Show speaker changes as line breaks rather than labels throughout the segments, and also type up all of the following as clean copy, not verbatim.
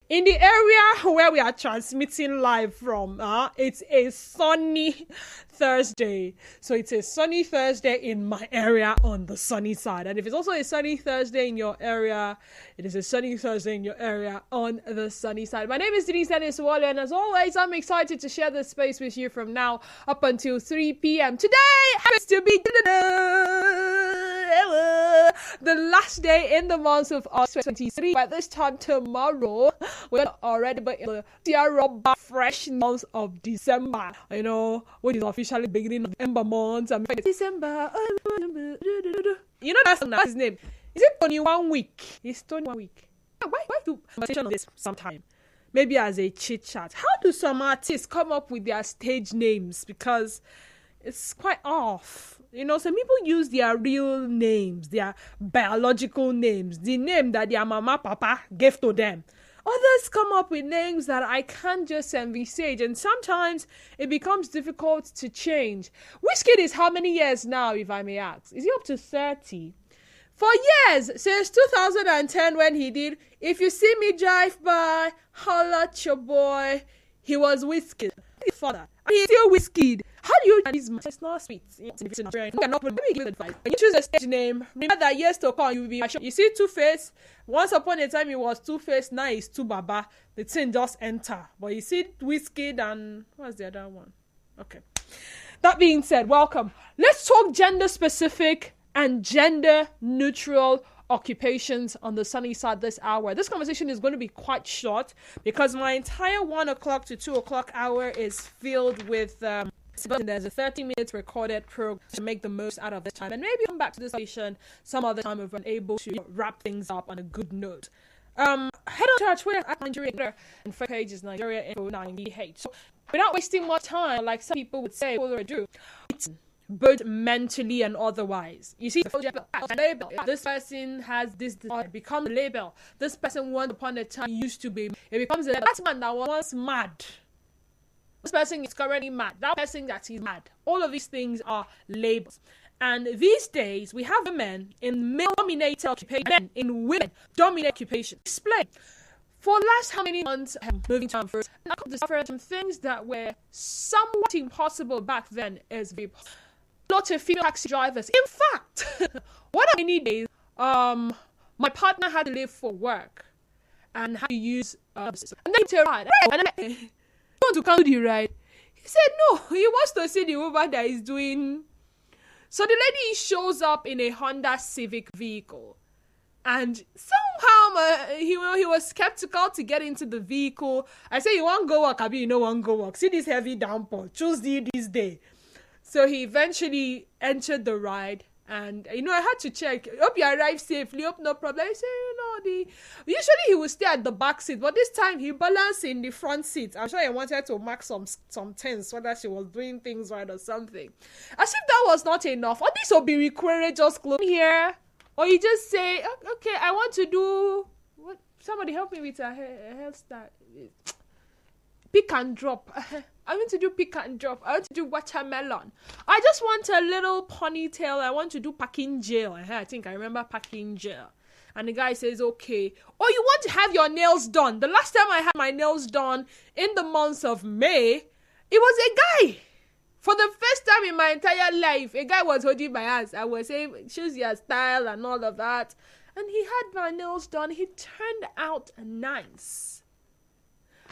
In the area where we are transmitting live from, it's a sunny Thursday. So it's a sunny Thursday in my area on the sunny side. And if it's also a sunny Thursday in your area, it is a sunny Thursday in your area on the sunny side. My name is Denise Wale, and as always, I'm excited to share this space with you from now up until 3 p.m. Today happens to be the last day in the month of August 2023. By this time tomorrow, we're already in the fresh month of December, which is officially beginning of Ember month. And December, that's his name. Is it 21 week? It's 21 week. Why do conversation on this sometime? Maybe as a chit chat. How do some artists come up with their stage names? Because it's quite off. Some people use their real names, their biological names, the name that their mama, papa gave to them. Others come up with names that I can't just envisage, and sometimes it becomes difficult to change. Wizkid is how many years now, if I may ask? Is he up to 30? For years, since 2010 when he did If You See Me Drive By, Holla at Your Boy, he was Wizkid. His father. And he's still Wizkid. How do you it's not sweet. Let me give advice. When you choose a stage name, remember that years to come you will be sure. You see Two-Face, once upon a time it was Two-Face, now it's Two Baba. The thing just enter. But you see Wizkid and what's the other one? Okay. That being said, welcome. Let's talk gender specific and gender neutral occupations on the sunny side this hour. This conversation is going to be quite short because my entire 1 o'clock to 2 o'clock hour is filled with there's a 30-minute recorded program to make the most out of this time, and maybe come back to this station some other time if I'm able to wrap things up on a good note. Head on to our Twitter at Nigeria and Facebook page is Nigeria Info 9DH. So without wasting much time, like some people would say, what do I do? Both mentally and otherwise. You see, the label. This person has this, it becomes a label. This person once upon a time used to be. It becomes a label. That man that was once mad. This person is currently mad. That person that is mad. All of these things are labels. And these days, we have women in male-dominated occupations, men in women-dominated occupations. Explain. For last how many months, moving to first, I could discover some things that were somewhat impossible back then as very possible. Lots of female taxi drivers. In fact, one of many days, my partner had to leave for work and had to use and then to ride. And I want to come to the ride. He said no. He wants to see the Uber that is doing. So the lady shows up in a Honda Civic vehicle, and somehow he was skeptical to get into the vehicle. I say, you want to go work? Abi, you don't want to go work. See this heavy downpour. Choose this day. So he eventually entered the ride, and I had to check. Hope you arrived safely. Hope no problem. I say, usually he would stay at the back seat, but this time he balanced in the front seat. I'm sure he wanted to mark some things, whether she was doing things right or something. As if that was not enough. Or this will be required just close here, or you just say, okay, I want to do what? Somebody help me with a hairstyle. Pick and drop. I want to do pick and drop. I want to do watermelon. I just want a little ponytail. I want to do packing gel. I think I remember packing gel. And the guy says, okay. Or you want to have your nails done. The last time I had my nails done in the month of May, it was a guy. For the first time in my entire life, a guy was holding my hands. I was saying, choose your style and all of that. And he had my nails done. He turned out nice.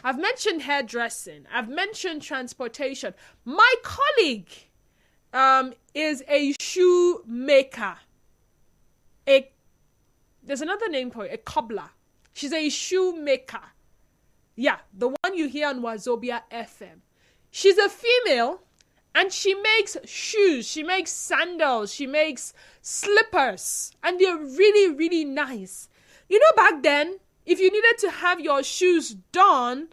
I've mentioned hairdressing. I've mentioned transportation. My colleague is a shoemaker. There's another name for it, a cobbler. She's a shoemaker. Yeah, the one you hear on Wazobia FM. She's a female, and she makes shoes. She makes sandals. She makes slippers. And they're really, really nice. Back then, if you needed to have your shoes done,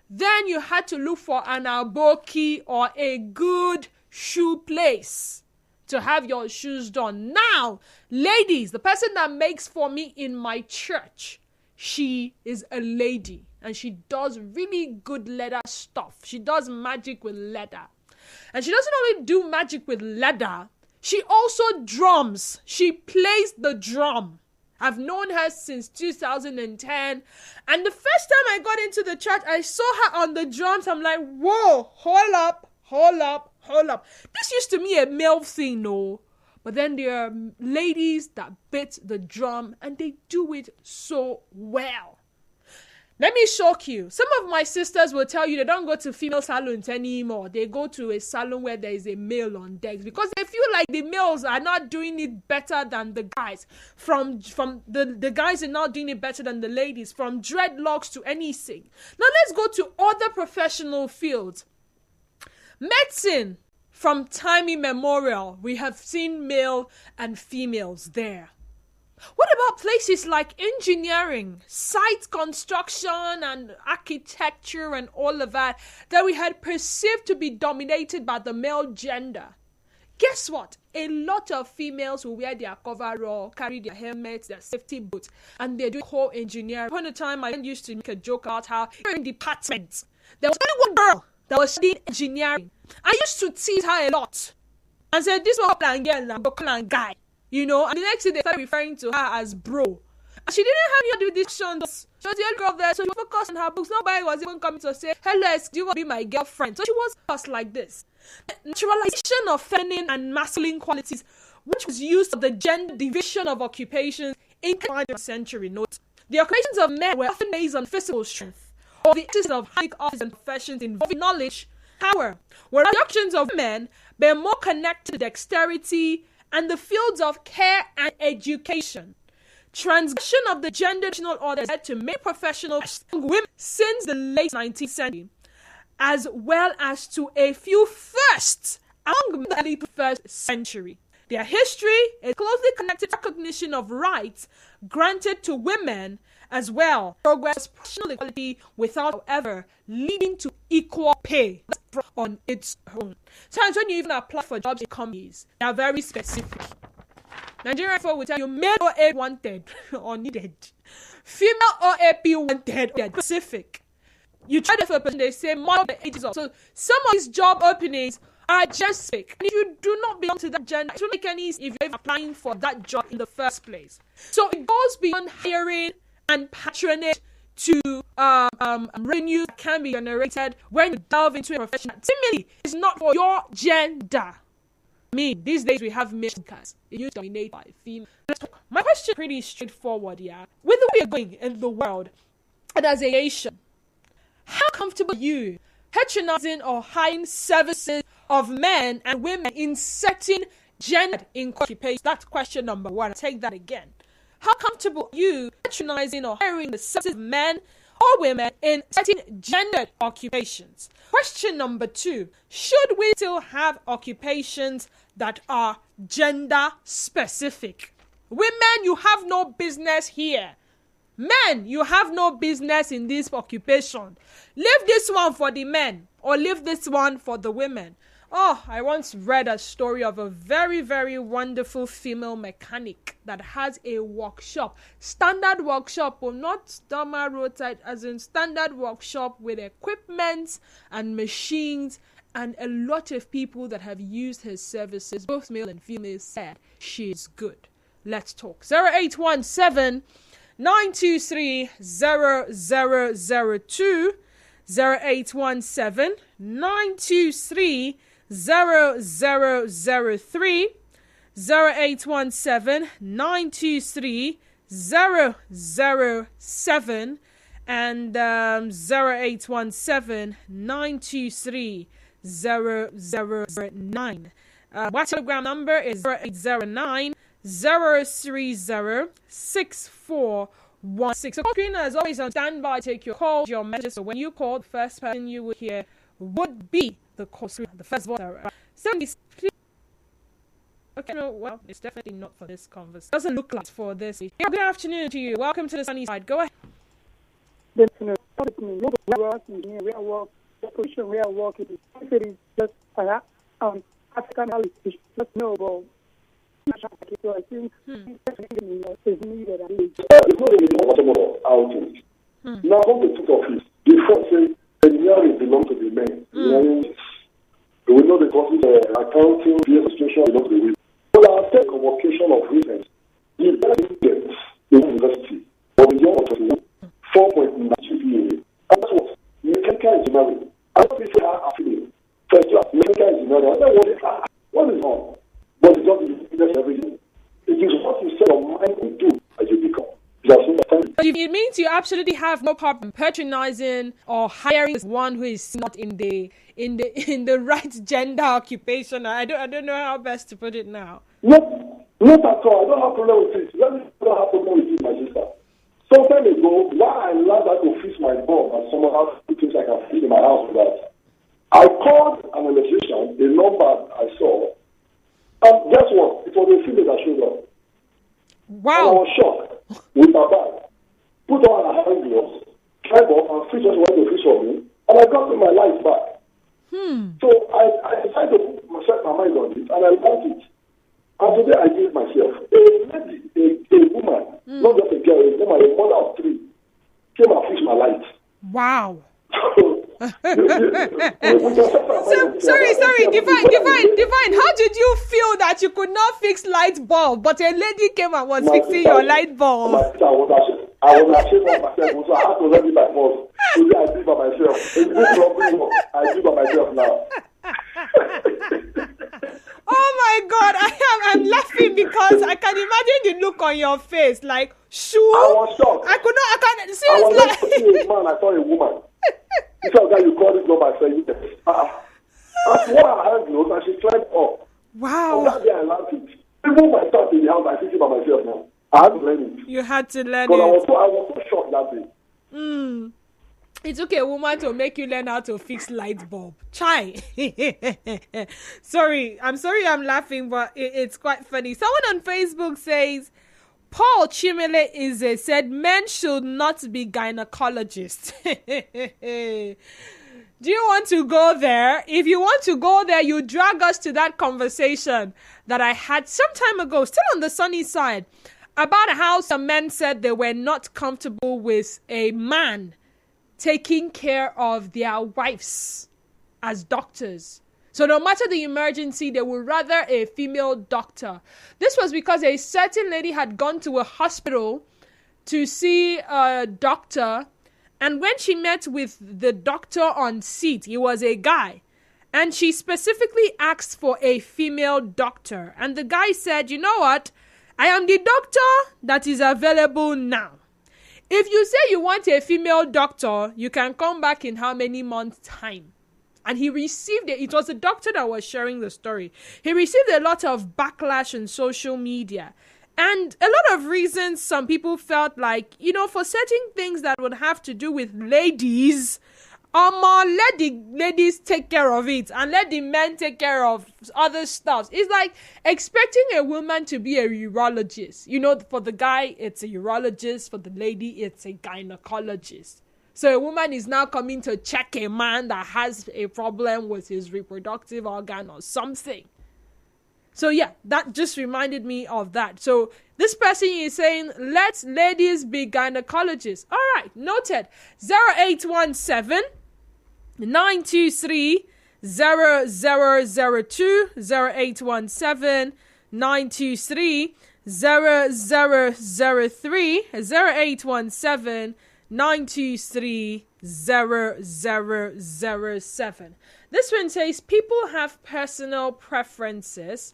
then you had to look for an aboki or a good shoe place to have your shoes done. Now, ladies, the person that makes for me in my church, she is a lady and she does really good leather stuff. She does magic with leather. And she doesn't only do magic with leather, she also drums. She plays the drum. I've known her since 2010. And the first time I got into the church, I saw her on the drums. I'm like, whoa, hold up. This used to be a male thing, no? But then there are ladies that beat the drum and they do it so well. Let me shock you. Some of my sisters will tell you they don't go to female salons anymore. They go to a salon where there is a male on deck because they feel like the males are not doing it better than the guys. From the guys are not doing it better than the ladies, from dreadlocks to anything. Now let's go to other professional fields. Medicine, from time immemorial, we have seen male and females there. What about places like engineering, site construction and architecture and all of that we had perceived to be dominated by the male gender? Guess what? A lot of females will wear their coverall, carry their helmets, their safety boots, and they're doing core engineering. One time I used to make a joke about how in departments, there was only one girl that was studying engineering. I used to tease her a lot and said, this one plan girl and guy. You know, and the next day they started referring to her as bro. And she didn't have any to do with this. She was the only girl there, so she focused on her books. Nobody was even coming to say, hello, do you want to be my girlfriend? So she was just like this. Naturalization of feminine and masculine qualities, which was used of the gender division of occupations in the 20th century. Note, the occupations of men were often based on physical strength, or the exercise of high office and professions involving knowledge, power, whereas the occupations of men were more connected to dexterity and the fields of care and education. Transgression of the gender-traditional order led to many professional women since the late 19th century, as well as to a few firsts among the early 1st century. Their history is closely connected to recognition of rights granted to women as well. Progress professional equality without, however, leading to equal pay on its own. Sometimes when you even apply for jobs in companies, they are very specific. Nigerian folk will tell you male OA wanted or needed, female OAP wanted or specific. You try to for a person, they say more of the ages of. So some of these job openings are just fake. And if you do not belong to that gender, it won't make any sense if you're applying for that job in the first place. So it goes beyond hiring and patronage to revenue that can be generated when you delve into a profession that seemingly is not for your gender. I mean, these days we have male cars. It used to dominate by female. My question is pretty straightforward, yeah. With the way you're going in the world, and as a nation, how comfortable are you patronizing or hiring services of men and women in certain gender occupations? That's question number one. I'll take that again. How comfortable are you patronizing or hiring the services of men or women in certain gendered occupations? Question number two, should we still have occupations that are gender specific? Women, you have no business here. Men, you have no business in this occupation. Leave this one for the men or leave this one for the women. Oh, I once read a story of a very, very wonderful female mechanic that has a workshop. Standard workshop, or not Dharma roadside, as in standard workshop with equipment and machines, and a lot of people that have used her services, both male and female, said she's good. Let's talk. 0817 923 0002 0817 923 0003 0817 923 007 and 0817 923 0009. My telegram number is 0809 030 6416. So, screener is always on standby. Take your calls, your messages. So when you call, the first person you would hear would be the call screener, the first voice. Okay, no, well, it's definitely not for this conversation. Doesn't look like for this. Good afternoon to you. Welcome to the sunny side. Go ahead.
Good afternoon. We are working. The position we are working. If it is just African heritage, just know about. So I think is needed.
It's not really automotive outing. Now, on the truth of it, before saying engineering belongs to the men, we know the causes accounting, the association belongs to the women. But our convocation of reasons, the engineering. I don't think I feel first class mechanical engineering. I don't know what is wrong. But it's just everything. It is what you set your mind to do as you become.
It means you absolutely have no problem patronizing or hiring one who is not in the right gender occupation. I don't know how best to put it now.
Not at all. I don't have problem with it. Let me not have problem with it, my sister. Some time ago, why I learned how to fix my bulb and someone else put things I can fix in my house with that. I called an electrician, the number I saw, and guess what? It was a female that showed up.
Wow.
And I was shocked with my bag. Put on her hand gloves, climb up and fix what she wanted to fix for me, and I got my life back. So I decided to set my mind on it, and I learned it. And today I give myself a lady, a woman, not just a girl, a woman, a mother of three, came and fixed my light.
Wow.
Sorry,
Divine. How did you feel that you could not fix light bulb, but a lady came and was fixing your light bulb?
I was ashamed of myself, so I had to let it by force. Today I do it by myself. It's this lovely work. I do it by myself now.
Oh my God, I'm laughing because I can imagine the look on your face, like, shoo.
I was shocked.
I can't, seriously.
I was not seeing a man, I saw a woman. He said, "Guy, you call this number." I said, "Yes." I wore her hand gloves and she climbed up.
Wow.
On that day I learned it. Even myself in the house, I fix it by myself now. I had to learn it.
You had to learn
Because
it.
I was so shocked that day.
It took a woman to make you learn how to fix light bulb. Chai. I'm sorry I'm laughing, but it's quite funny. Someone on Facebook says, Paul Chimele said men should not be gynecologists. Do you want to go there? If you want to go there, you drag us to that conversation that I had some time ago, still on the sunny side, about how some men said they were not comfortable with a man taking care of their wives as doctors. So no matter the emergency, they would rather a female doctor. This was because a certain lady had gone to a hospital to see a doctor, and when she met with the doctor on seat, he was a guy, and she specifically asked for a female doctor. And the guy said, "You know what? I am the doctor that is available now. If you say you want a female doctor, you can come back in how many months' time?" And he received it. It was the doctor that was sharing the story. He received a lot of backlash on social media. And a lot of reasons some people felt like, for certain things that would have to do with ladies, let the ladies take care of it and let the men take care of other stuff. It's like expecting a woman to be a urologist. For the guy, it's a urologist. For the lady, it's a gynecologist. So a woman is now coming to check a man that has a problem with his reproductive organ or something. So yeah, that just reminded me of that. So this person is saying, let ladies be gynecologists. All right, noted. 0817 923 0002 0817 923 0003 0817 923 0007. This one says, people have personal preferences,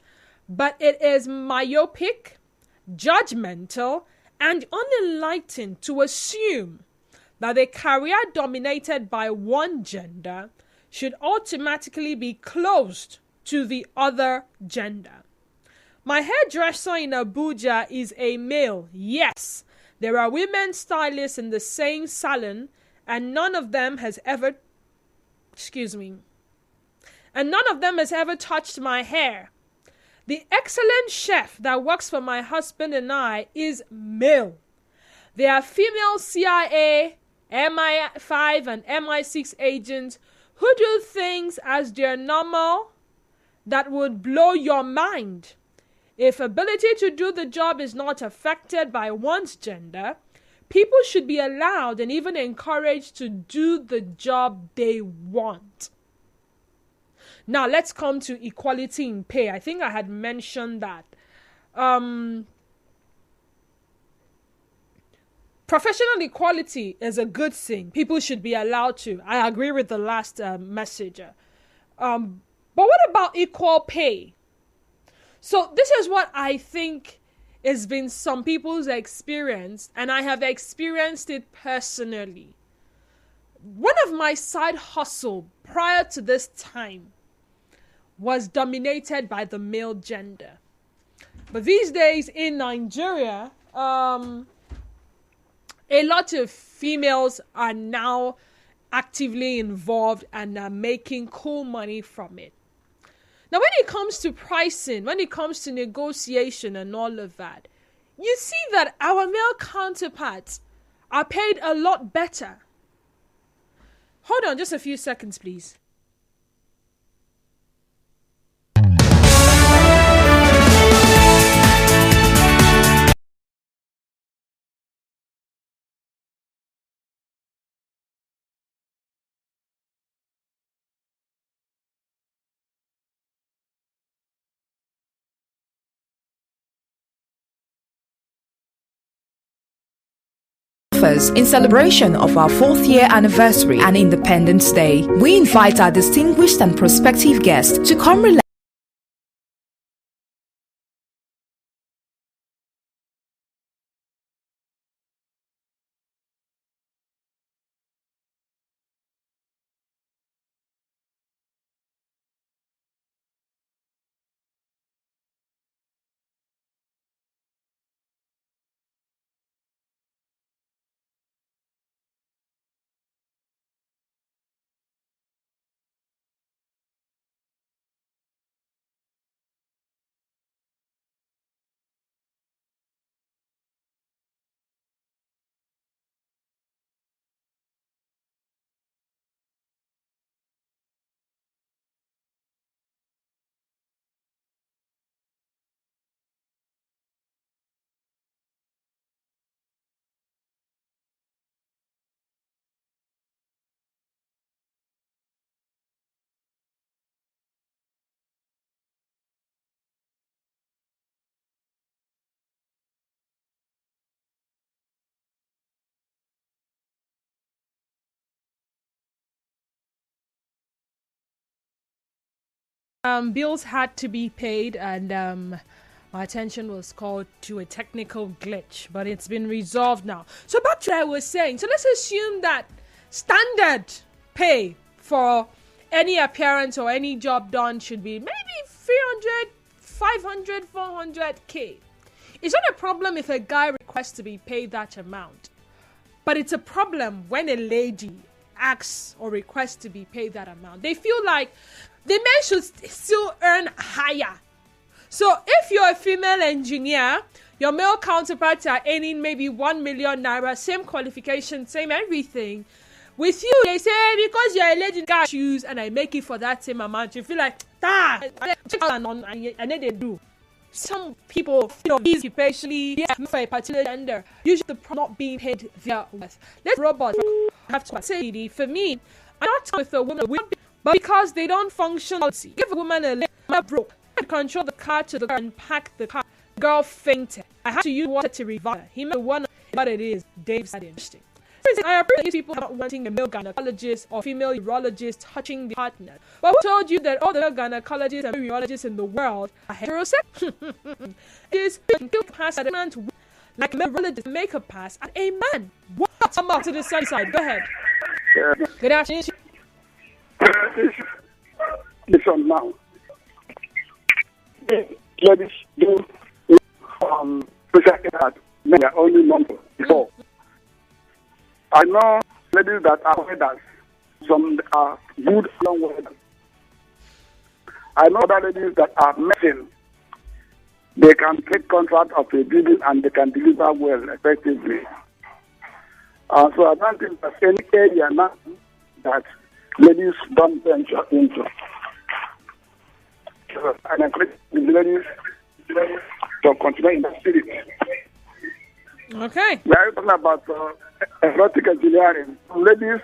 but it is myopic, judgmental, and unenlightened to assume that a career dominated by one gender should automatically be closed to the other gender. My hairdresser in Abuja is a male, yes. There are women stylists in the same salon, and none of them has ever touched my hair. The excellent chef that works for my husband and I is male. There are female CIA, MI5 and MI6 agents who do things as their normal that would blow your mind. If ability to do the job is not affected by one's gender, people should be allowed and even encouraged to do the job they want. Now, let's come to equality in pay. I think I had mentioned that. professional equality is a good thing. People should be allowed to. I agree with the last messenger. But what about equal pay? So this is what I think has been some people's experience, and I have experienced it personally. One of my side hustle prior to this time was dominated by the male gender. But these days in Nigeria, a lot of females are now actively involved and are making cool money from it. Now, when it comes to pricing, when it comes to negotiation and all of that, you see that our male counterparts are paid a lot better. Hold on just a few seconds, please.
In celebration of our 4th year anniversary and Independence Day, we invite our distinguished and prospective guests to come relax.
Bills had to be paid, and my attention was called to a technical glitch, but it's been resolved now. So back to what I was saying. So let's assume that standard pay for any appearance or any job done should be maybe 300, 500, 400K. It's not a problem if a guy requests to be paid that amount, but it's a problem when a lady asks or requests to be paid that amount. They feel like the men should still earn higher. So if you're a female engineer, your male counterparts are earning maybe 1 million naira, same qualification, same everything. With you, they say, because you're a lady, you got shoes and I make it for that same amount. You feel like, and then they do. Some people, especially for a particular gender, usually not being paid their worth. Let's robots have to say, for me, I'm not with a woman, but because they don't function, give a woman a leg, broke. I had to control the car to the car and pack the car. The girl fainted. I had to use water to revive her. He made one, but it is Dave said interesting. I appreciate people not wanting a male gynecologist or female urologist touching the partner. But who told you that all the male gynecologists and urologists in the world are heterosexual? It is pass at a man to like a urologist make a pass at a man. What? Come up to the sunny side. Go ahead. Good afternoon.
Listen now. Ladies do project that men are only number before. I know ladies that are wedders, some are good young wedders. I know other ladies that are messing. They can take contract of a building and they can deliver well, effectively. So I don't think there's any area now that ladies don't venture into. And I encourage the ladies to continue in that spirit.
Okay.
We are talking about erotic engineering. Ladies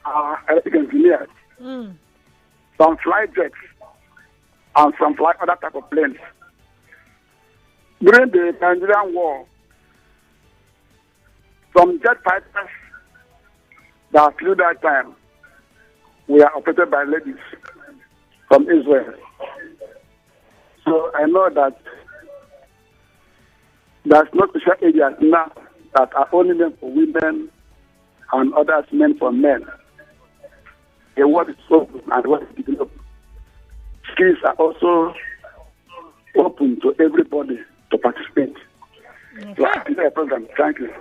are erotic engineers. Some fly jets and some fly other type of planes. During the Nigerian war, Some jet fighters that flew that time were operated by ladies from Israel. So I know that there's no special areas now that are only meant for women and others meant for men. The world is open and the world is developed. Skills are also open to everybody to participate.
Okay.
So I enjoy your program. Thank you.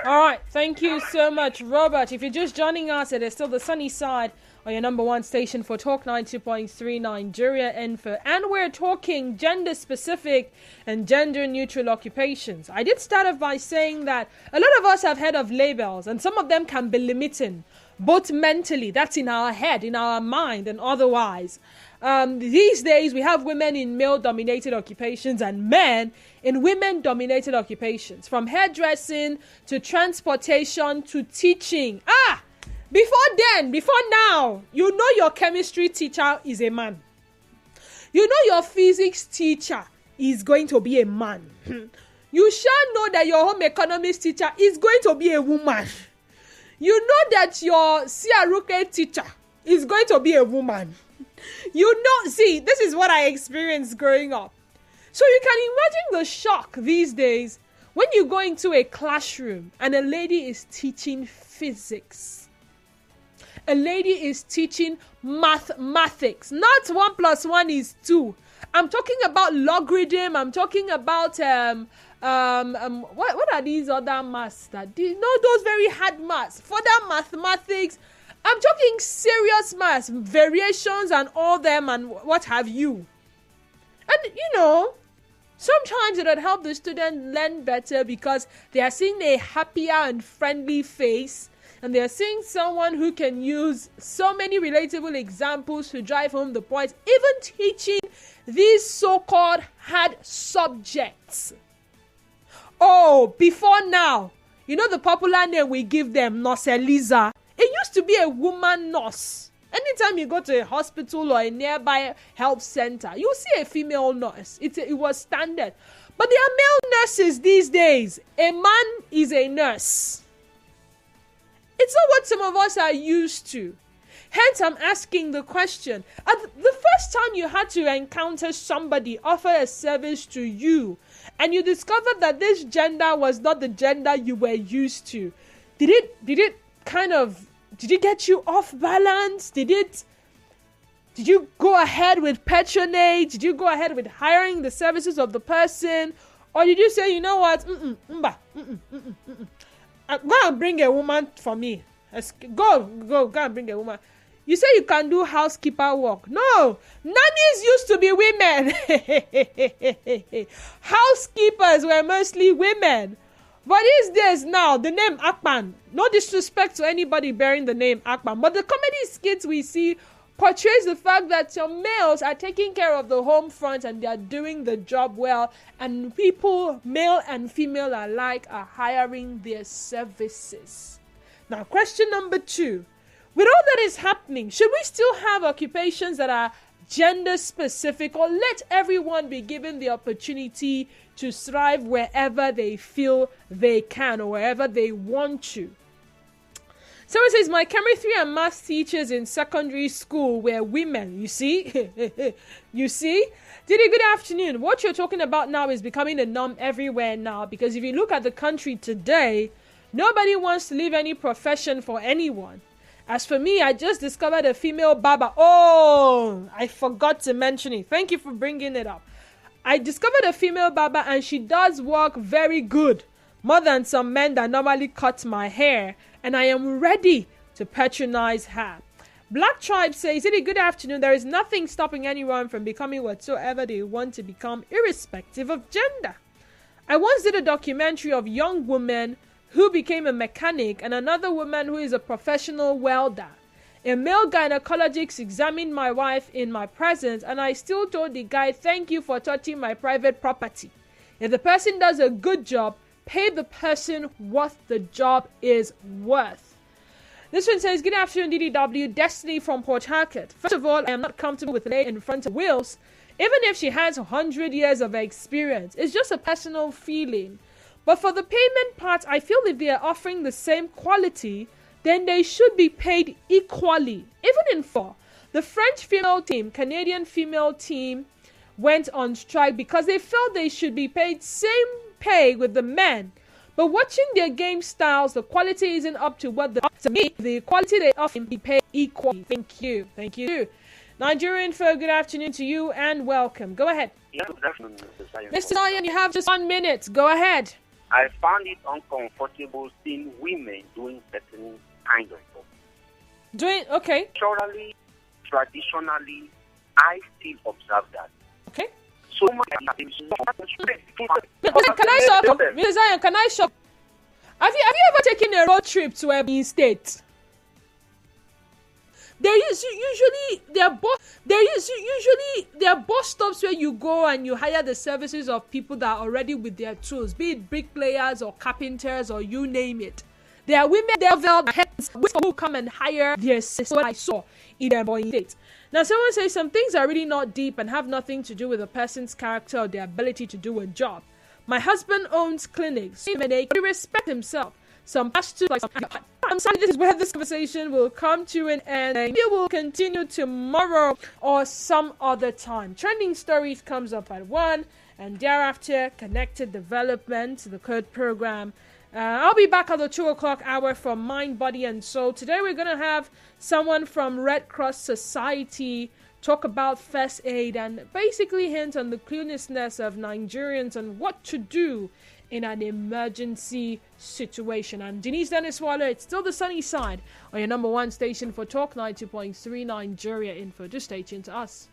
All right, thank you so much, Robert. If you're just joining us, it is still the sunny side on your number one station for Talk 92.3 Nigeria Info. And we're talking gender-specific and gender-neutral occupations. I did start off by saying that a lot of us have heard of labels, and some of them can be limiting, both mentally, that's in our head, in our mind, and otherwise. These days, we have women in male-dominated occupations and men in women-dominated occupations, from hairdressing to transportation to teaching. Before now, you know your chemistry teacher is a man. You know your physics teacher is going to be a man. You shall know that your home economics teacher is going to be a woman. You know that your CRUK teacher is going to be a woman. You know, see, this is what I experienced growing up. So you can imagine the shock these days when you go into a classroom and a lady is teaching physics. A lady is teaching mathematics. Not 1 + 1 is 2. I'm talking about logarithm. I'm talking about what are these other maths that those very hard maths? Further mathematics. I'm talking serious maths, variations and all them and what have you. And sometimes it would help the student learn better because they are seeing a happier and friendly face, and they are seeing someone who can use so many relatable examples to drive home the point, even teaching these so-called hard subjects. Oh, before now, the popular name we give them, Nurse Eliza. It used to be a woman nurse. Anytime you go to a hospital or a nearby health center, you'll see a female nurse. It was standard. But there are male nurses these days. A man is a nurse. It's not what some of us are used to. Hence, I'm asking the question. The first time you had to encounter somebody offer a service to you, and you discovered that this gender was not the gender you were used to, did it get you off balance? Did you go ahead with patronage? Did you go ahead with hiring the services of the person? Or did you say, you know what? Go and bring a woman for me. Go and bring a woman. You say you can do housekeeper work. No, nannies used to be women. Housekeepers were mostly women. But these days now, the name Akpan, no disrespect to anybody bearing the name Akpan, but the comedy skits we see portrays the fact that some males are taking care of the home front and they are doing the job well, and people, male and female alike, are hiring their services. Now, question number 2. With all that is happening, should we still have occupations that are gender specific, or let everyone be given the opportunity to thrive wherever they feel they can or wherever they want to? Someone says, my chemistry and math teachers in secondary school were women. You see? You see? Didi, good afternoon. What you're talking about now is becoming a norm everywhere now, because if you look at the country today, nobody wants to leave any profession for anyone. As for me, I just discovered a female barber. Oh, I forgot to mention it. Thank you for bringing it up. I discovered a female barber and she does work very good. More than some men that normally cut my hair. And I am ready to patronize her. Black Tribe says, good afternoon. There is nothing stopping anyone from becoming whatsoever they want to become, irrespective of gender. I once did a documentary of young women who became a mechanic and another woman who is a professional welder. A male gynecologist examined my wife in my presence, and I still told the guy, thank you for touching my private property. If the person does a good job, pay the person what the job is worth. This one says, good afternoon, DDW. Destiny from Port Harcourt. First of all, I am not comfortable with laying in front of wheels, even if she has 100 years of experience. It's just a personal feeling. But for the payment part, I feel if they are offering the same quality, then they should be paid equally. Even in football, the French female team, Canadian female team went on strike because they felt they should be paid same pay with the men. But watching their game styles, the quality isn't up to what to me, the quality they offer be paid equally. Thank you. Thank you. Nigerian Info, good afternoon to you and welcome. Go ahead.
Yeah, good afternoon, Mr. Zion.
Mr. Zion, you have just 1 minute. Go ahead.
I found it uncomfortable seeing women doing certain kind of work.
Okay.
Traditionally, I still observe that.
Okay.
So much.
Can I stop? Mr. Zion, can I stop? Have you ever taken a road trip to Ebony State? There are bus stops where you go and you hire the services of people that are already with their tools, be it bricklayers or carpenters or you name it. There are women there who come and hire their sisters. What I saw in Ebony State. Now, someone says some things are really not deep and have nothing to do with a person's character or their ability to do a job. My husband owns clinics. He respects himself. Some pastors I'm sorry, this is where this conversation will come to an end. Maybe we'll continue tomorrow or some other time. Trending Stories comes up at 1, and thereafter, Connected Development, the code program. I'll be back at the 2 o'clock hour for Mind, Body, and Soul. Today we're going to have someone from Red Cross Society talk about first aid and basically hint on the cluelessness of Nigerians on what to do in an emergency situation. And Denise Dennis Waller, it's still the sunny side on your number one station for Talk 92.3 Nigeria Info. Just stay tuned to us.